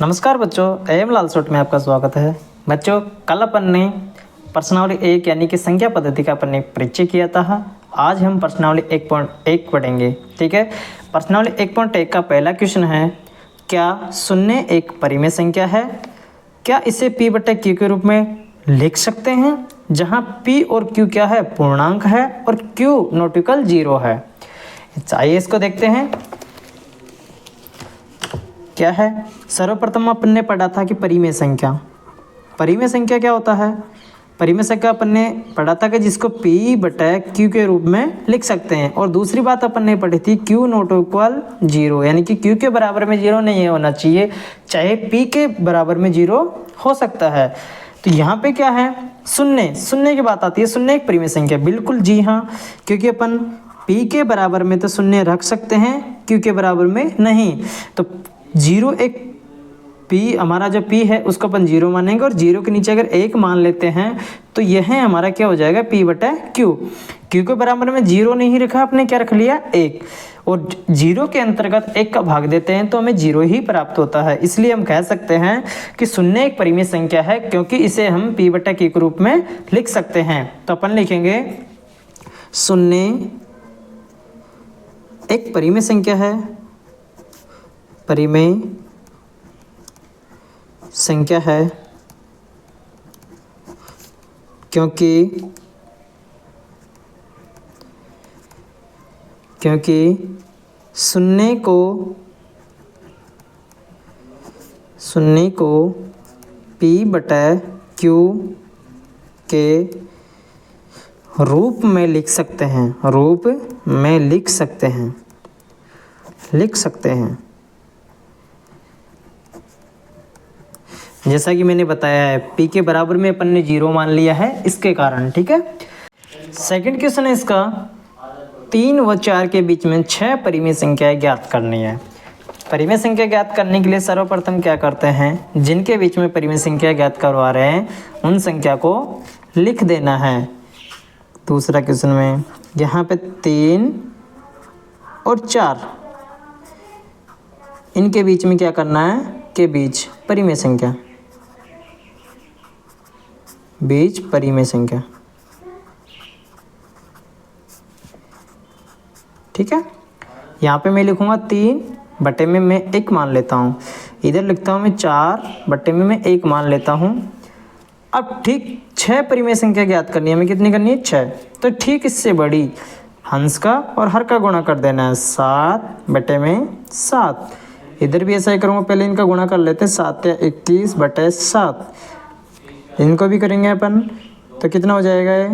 नमस्कार बच्चों, एम लाल सोट में आपका स्वागत है। बच्चों, कल अपन ने प्रश्नावली 1 यानी कि संख्या पद्धति का अपन ने परिचय किया था। आज हम प्रश्नावली 1.1 पढ़ेंगे। ठीक है, प्रश्नावली 1.1 का पहला क्वेश्चन है, क्या शून्य एक परिमेय संख्या है? क्या इसे p बटे q के रूप में लिख सकते हैं, जहां p और q क्या है, पूर्णांक है और q नॉट इक्वल 0 है। आइए इसको देखते हैं क्या है। सर्वप्रथम अपन ने पढ़ा था कि परिमेय संख्या क्या होता है। परिमेय संख्या अपन ने पढ़ा था कि जिसको p बटा q के रूप में लिख सकते हैं। और दूसरी बात अपन ने पढ़ी थी q नॉट इक्वल 0, यानी कि q के बराबर में 0 नहीं होना चाहिए, चाहे p के बराबर में 0 हो सकता है। तो यहाँ पे क्या है, शून्य की बात आती है। शून्य एक परिमेय संख्या, बिल्कुल जी हाँ, क्योंकि अपन p के बराबर में तो शून्य रख सकते हैं, q के बराबर में नहीं। तो 0 एक p, हमारा जो p है उसको अपन 0 मानेंगे और 0 के नीचे अगर 1 मान लेते हैं तो यह हमारा क्या हो जाएगा, p बटा q। q के बराबर में 0 नहीं रखा, आपने क्या रख लिया, 1, और 0 के अंतर्गत 1 का भाग देते हैं तो हमें 0 ही प्राप्त होता है। इसलिए हम कह सकते हैं कि शून्य एक परिमेय संख्या है, क्योंकि इसे हम p बटा q के रूप में लिख सकते हैं। तो अपन लिखेंगे शून्य एक परिमेय संख्या है, परिमेय संख्या है क्योंकि शून्य को p बटा q के रूप में लिख सकते हैं, जैसा कि मैंने बताया है p के बराबर में अपन ने 0 मान लिया है, इसके कारण। ठीक है, सेकंड क्वेश्चन है इसका, 3 व 4 के बीच में 6 परिमेय संख्याएं ज्ञात करनी है। परिमेय संख्या ज्ञात करने के लिए सर्वप्रथम क्या करते हैं, जिनके बीच में परिमेय संख्या ज्ञात करवा रहे हैं उन संख्या को लिख देना है। दूसरा क्वेश्चन में यहाँ पे 3 और 4 इनके बीच में क्या करना है, के बीच परिमेय संख्या, ठीक है। यहाँ पे मैं लिखूंगा 3 बटे में मैं 1 मान लेता हूँ, इधर लिखता हूँ मैं 4 बटे में मैं 1 मान लेता हूँ। अब ठीक 6 परिमेय संख्या ज्ञात करनी है, हमें कितनी करनी है, 6। तो ठीक इससे बड़ी हंस का और हर का गुणा कर देना है, 7 बटे में 7। इधर भी ऐसा ही करूँगा, पहले इनका गुणा कर लेते हैं, 7 या 21 बटे 7। इनको भी करेंगे अपन, तो कितना हो जाएगा ये,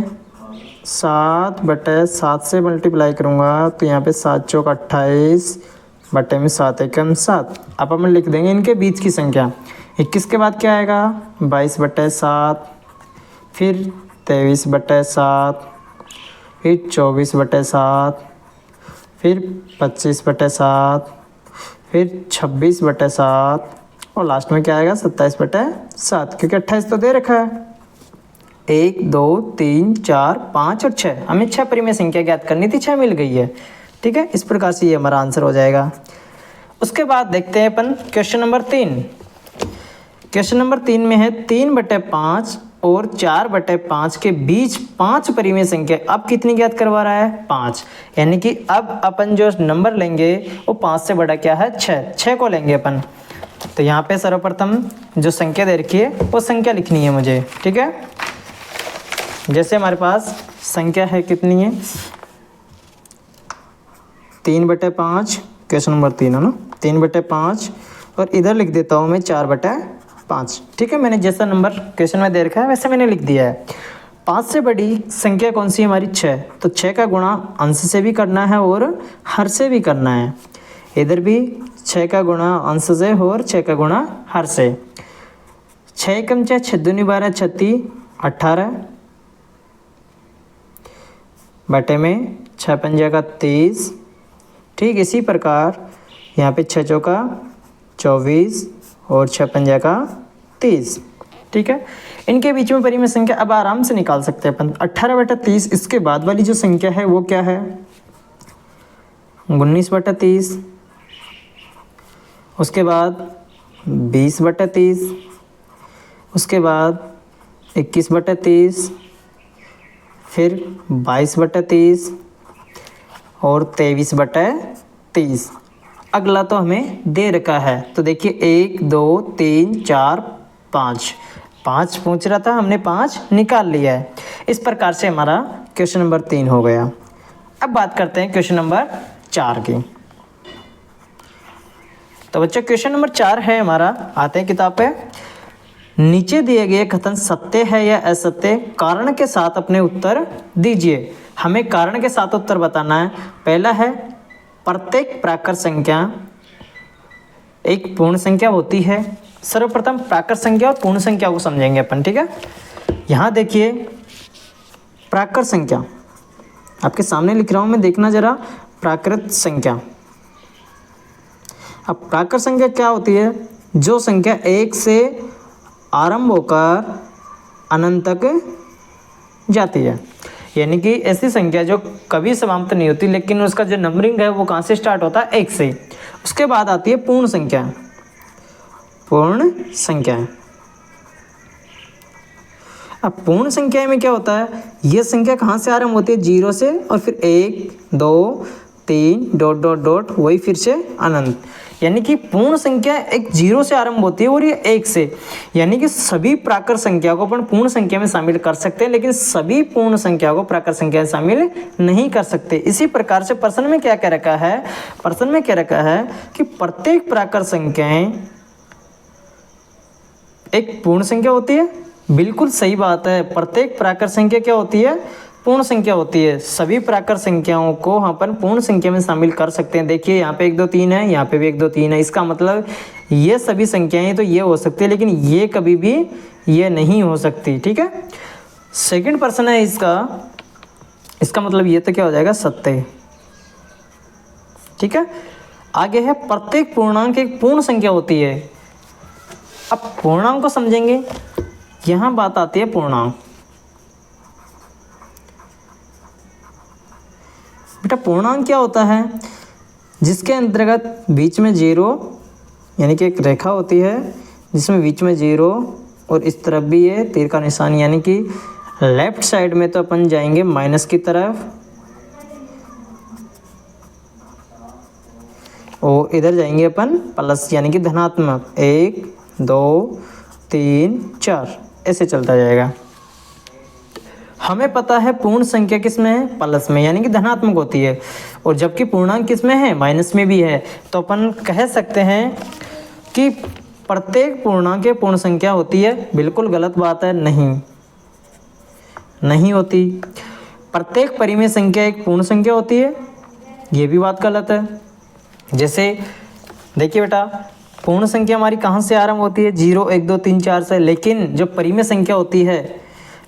7 बटे 7 से मल्टीप्लाई करूँगा तो यहाँ पे 7 चौक 28 बटे में 7 एकम 7। अब अपन लिख देंगे इनके बीच की संख्या। 21 के बाद क्या आएगा, 22 बटे 7, फिर 23 बटे 7, फिर 24 बटे 7, फिर 25 बटे 7, फिर 26 बटे 7 और लास्ट में क्या आएगा, 27 बटे 7, क्योंकि 28 तो दे रखा है। 1 2 3 4 5 और 6, हमें 6 परिमेय संख्या ज्ञात करनी थी, 6 मिल गई है। ठीक है, इस प्रकार से ये हमारा आंसर हो जाएगा। उसके बाद देखते हैं अपन क्वेश्चन नंबर 3। क्वेश्चन नंबर 3 में है 3 बटे 5 और 4 बटे 5 के बीच 5 परिमेय संख्या। अब कितनी ज्ञात करवा रहा है, 5, यानी कि अब अपन जो नंबर लेंगे वो 5 से बड़ा क्या है, 6 को लेंगे अपन। तो यहाँ पे सर्वप्रथम जो संख्या दे रखी है वो संख्या लिखनी है मुझे। ठीक है, जैसे हमारे पास संख्या है, कितनी है, 3 बटे 5, क्वेश्चन नंबर 3 है ना, 3 बटे 5, और इधर लिख देता हूँ मैं 4 बटे 5। ठीक है, मैंने जैसा नंबर क्वेश्चन में दे रखा है वैसे मैंने लिख दिया है। 5 से बड़ी संख्या कौन सी है हमारी, 6। तो 6 का गुणा अंश से भी करना है और हर से भी करना है। इधर भी 6 का गुणा अंश से और 6 का गुणा हर से। 6 एकम 6, 6 दूनी 12, 36 18 बटे में 6 पंजा का 30। ठीक इसी प्रकार यहाँ पे 6 चौका 24 और 6 पंजा का 30। ठीक है, इनके बीच में परिमेय संख्या अब आराम से निकाल सकते हैं अपन। 18 बटा 30, इसके बाद वाली जो संख्या है वो क्या है, 19 बटा 30। उसके बाद 20/30, उसके बाद 21/30, फिर 22/30 और 23/30। अगला तो हमें दे रखा है, तो देखिए 1 2 3 4 5 5 पूछ रहा था, हमने 5 निकाल लिया है। इस प्रकार से हमारा क्वेश्चन नंबर 3 हो गया। अब बात करते हैं क्वेश्चन नंबर 4 की। तो बच्चों क्वेश्चन नंबर 4 है हमारा, आते हैं किताब पे। नीचे दिए गए कथन सत्य है या असत्य, कारण के साथ अपने उत्तर दीजिए। हमें कारण के साथ उत्तर बताना है। पहला है प्रत्येक प्राकृत संख्या एक पूर्ण संख्या होती है। सर्वप्रथम प्राकृत संख्या और पूर्ण संख्या को समझेंगे अपन, ठीक है। यहाँ देखिए प्राकृत संख्या आपके सामने लिख रहा हूँ मैं, देखना जरा। प्राकृत संख्या, अब प्राकृत संख्या क्या होती है? जो संख्या 1 से आरंभ होकर अनंत तक जाती है, यानी कि ऐसी संख्या जो कभी समाप्त नहीं होती, लेकिन उसका जो नंबरिंग है वो कहाँ से स्टार्ट होता है? 1 से। उसके बाद आती है पूर्ण संख्या। पूर्ण संख्या, अब पूर्ण संख्या में क्या होता है? ये संख्या कहाँ से आरंभ होती है? 0 से, और फिर 1 2 3 डॉट डॉट डॉट, वही फिर से अनंत। यानी कि पूर्ण संख्या एक 0 से आरंभ होती है और ये 1 से। यानी कि सभी प्राकृत संख्या को अपन पूर्ण संख्या में शामिल कर सकते हैं, लेकिन सभी पूर्ण संख्या को प्राकृत संख्या में शामिल नहीं कर सकते। इसी प्रकार से प्रश्न में क्या कह रखा है? प्रश्न में क्या रखा है कि प्रत्येक प्राकृत संख्याएं एक पूर्ण संख्या होती है। बिल्कुल सही बात है, प्रत्येक प्राकृत संख्या क्या होती है? पूर्ण संख्या होती है। सभी प्राकृत संख्याओं को हम अपन पूर्ण संख्या में शामिल कर सकते हैं। देखिए यहाँ पे 1 2 3 है, यहाँ पे भी 1 2 3 है। इसका मतलब ये सभी संख्याएं तो ये हो सकती है, लेकिन ये कभी भी ये नहीं हो सकती, ठीक है। सेकंड प्रश्न है इसका मतलब ये तो क्या हो जाएगा? सत्य, ठीक है। आगे है प्रत्येक पूर्णांक एक पूर्ण संख्या होती है। अब पूर्णांक को समझेंगे। यहाँ बात आती है पूर्णांक। बेटा पूर्णांक क्या होता है? जिसके अंतर्गत बीच में 0, यानी कि एक रेखा होती है जिसमें बीच में 0 और इस तरफ भी है तीर का निशान, यानी कि लेफ्ट साइड में तो अपन जाएंगे माइनस की तरफ और इधर जाएंगे अपन प्लस, यानी कि धनात्मक। 1 2 3 4 ऐसे चलता जाएगा। हमें पता है पूर्ण संख्या किस में है? प्लस में, यानी कि धनात्मक होती है, और जबकि पूर्णांक किस में है? माइनस में भी है। तो अपन कह सकते हैं कि प्रत्येक पूर्णांक एक पूर्ण संख्या होती है। बिल्कुल गलत बात है, नहीं होती। प्रत्येक परिमेय संख्या एक पूर्ण संख्या होती है, ये भी बात गलत है। जैसे देखिए बेटा, पूर्ण संख्या हमारी कहाँ से आरंभ होती है? 0 1 2 3 4 से, लेकिन जो परिमेय संख्या होती है,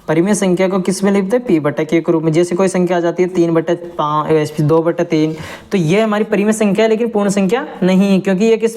परिमेय संख्या को किस में लिखते हैं? p/k के रूप में। जैसे कोई संख्या आ जाती है 3/5 2/3, तो ये हमारी परिमेय संख्या है, लेकिन पूर्ण संख्या नहीं है, क्योंकि ये किस